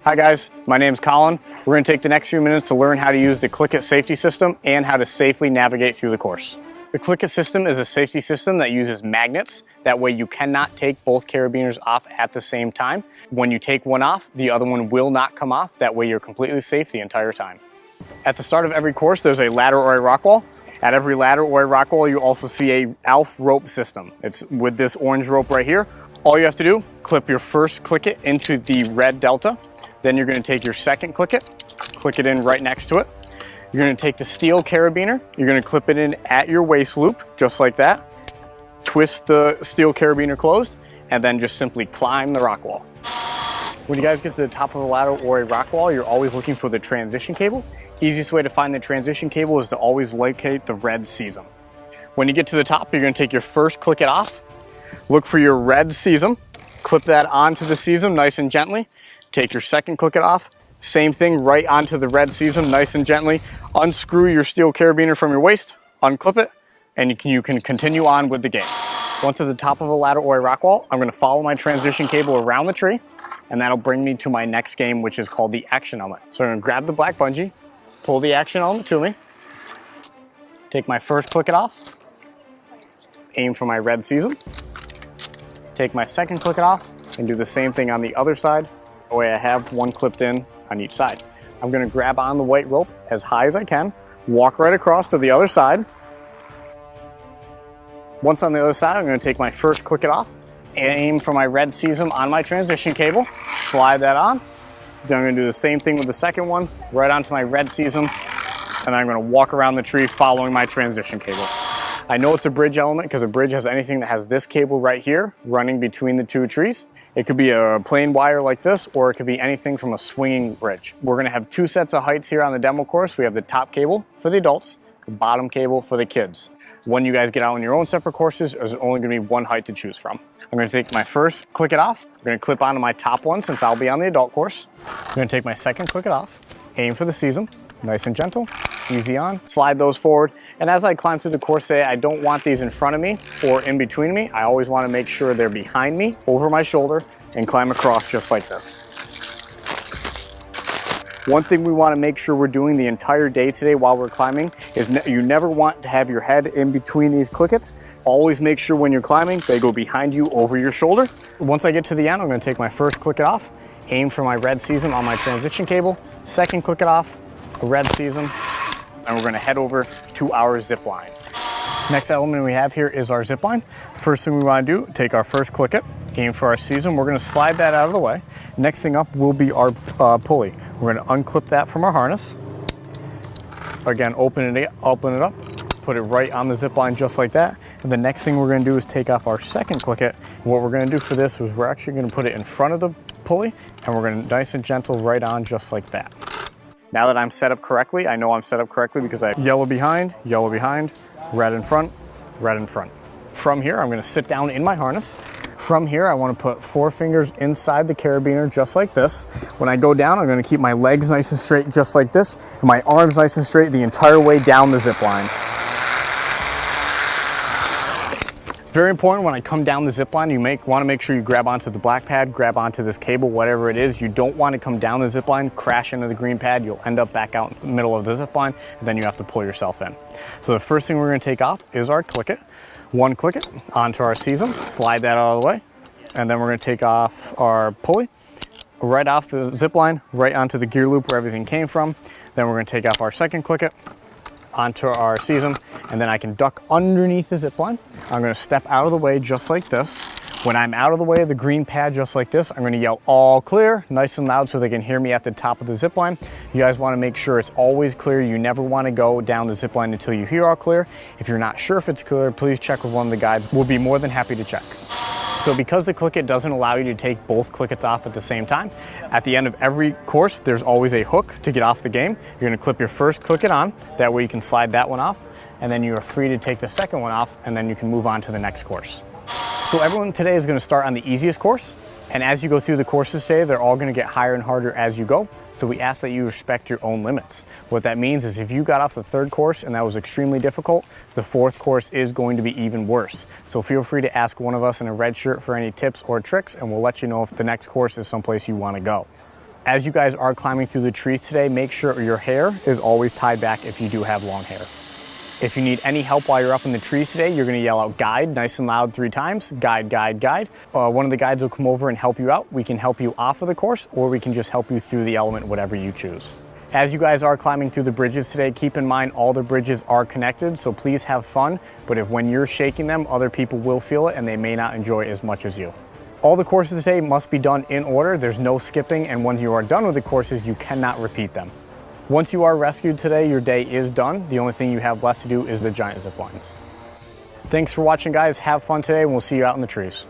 Hi guys, my name is Colin. We're going to take the next few minutes to learn how to use the Click It safety system and how to safely navigate through the course. The Click It system is a safety system that uses magnets. That way you cannot take both carabiners off at the same time. When you take one off, the other one will not come off. That way you're completely safe the entire time. At the start of every course, there's a ladder or a rock wall. At every ladder or a rock wall, you also see a ALF rope system. It's with this orange rope right here. All you have to do, clip your first Click It into the red delta. Then you're going to take your second Click it in right next to it. You're going to take the steel carabiner, you're going to clip it in at your waist loop, just like that. Twist the steel carabiner closed, and then just simply climb the rock wall. When you guys get to the top of a ladder or a rock wall, you're always looking for the transition cable. Easiest way to find the transition cable is to always locate the red sesame. When you get to the top, you're going to take your first Click It off. Look for your red sesame, clip that onto the sesame nice and gently. Take your second Click It off, same thing right onto the red sesame nice and gently. Unscrew your steel carabiner from your waist, unclip it, and you can continue on with the game. Once at the top of a ladder or a rock wall, I'm going to follow my transition cable around the tree, and that'll bring me to my next game, which is called the action element. So I'm going to grab the black bungee, pull the action element to me, take my first Click It off, aim for my red sesame, take my second Click It off, and do the same thing on the other side. That way I have one clipped in on each side. I'm going to grab on the white rope as high as I can, walk right across to the other side. Once on the other side, I'm going to take my first Click It off, aim for my red sesame on my transition cable, slide that on. Then I'm going to do the same thing with the second one, right onto my red sesame, and I'm going to walk around the tree following my transition cable. I know it's a bridge element because a bridge has anything that has this cable right here running between the two trees. It could be a plain wire like this, or it could be anything from a swinging bridge. We're going to have two sets of heights here on the demo course. We have the top cable for the adults, the bottom cable for the kids. When you guys get out on your own separate courses, there's only going to be one height to choose from. I'm going to take my first Click It off. I'm going to clip onto my top one since I'll be on the adult course. I'm going to take my second Click It off, aim for the sesame, nice and gentle, easy on, slide those forward. And as I climb through the course today, I don't want these in front of me or in between me. I always want to make sure they're behind me, over my shoulder, and climb across just like this. One thing we want to make sure we're doing the entire day today while we're climbing is you never want to have your head in between these Click Its. Always make sure when you're climbing, they go behind you over your shoulder. Once I get to the end, I'm going to take my first Click It off, aim for my red sesame on my transition cable, second Click It off, a red sesame, and we're going to head over to our zip line. Next element we have here is our zip line. First thing we want to do, take our first Click It, aim for our sesame. We're going to slide that out of the way. Next thing up will be our pulley. We're going to unclip that from our harness. Again, open it up, put it right on the zip line just like that. And the next thing we're going to do is take off our second Click It. What we're going to do for this is we're actually going to put it in front of the pulley, and we're going to nice and gentle right on just like that. Now that I'm set up correctly, I know I'm set up correctly because I have yellow behind, red in front, red in front. From here, I'm going to sit down in my harness. From here, I want to put 4 fingers inside the carabiner just like this. When I go down, I'm going to keep my legs nice and straight just like this, and my arms nice and straight the entire way down the zip line. It's very important when I come down the zip line, you want to make sure you grab onto the black pad, grab onto this cable, whatever it is. You don't want to come down the zip line, crash into the green pad. You'll end up back out in the middle of the zip line, and then you have to pull yourself in. So the first thing we're going to take off is our Click It. One Click It onto our sesame, slide that out of the way, and then we're going to take off our pulley, right off the zip line, right onto the gear loop where everything came from. Then we're going to take off our second Click It onto our sesame, and then I can duck underneath the zip line. I'm going to step out of the way just like this. When I'm out of the way of the green pad just like this, I'm going to yell all clear, nice and loud so they can hear me at the top of the zip line. You guys want to make sure it's always clear. You never want to go down the zip line until you hear all clear. If you're not sure if it's clear, please check with one of the guides. We'll be more than happy to check. So because the Click It doesn't allow you to take both Click Its off at the same time, at the end of every course, there's always a hook to get off the game. You're going to clip your first Click It on, that way you can slide that one off, and then you are free to take the second one off, and then you can move on to the next course. So everyone today is going to start on the easiest course, and as you go through the courses today, they're all going to get higher and harder as you go. So we ask that you respect your own limits. What that means is if you got off the third course and that was extremely difficult, the fourth course is going to be even worse. So feel free to ask one of us in a red shirt for any tips or tricks, and we'll let you know if the next course is someplace you want to go. As you guys are climbing through the trees today, make sure your hair is always tied back if you do have long hair. If you need any help while you're up in the trees today, you're gonna yell out guide nice and loud 3 times, guide, guide, guide. One of the guides will come over and help you out. We can help you off of the course, or we can just help you through the element, whatever you choose. As you guys are climbing through the bridges today, keep in mind all the bridges are connected, so please have fun, but when you're shaking them, other people will feel it and they may not enjoy it as much as you. All the courses today must be done in order. There's no skipping, and when you are done with the courses, you cannot repeat them. Once you are rescued today, your day is done. The only thing you have left to do is the giant zip lines. Thanks for watching, guys. Have fun today, and we'll see you out in the trees.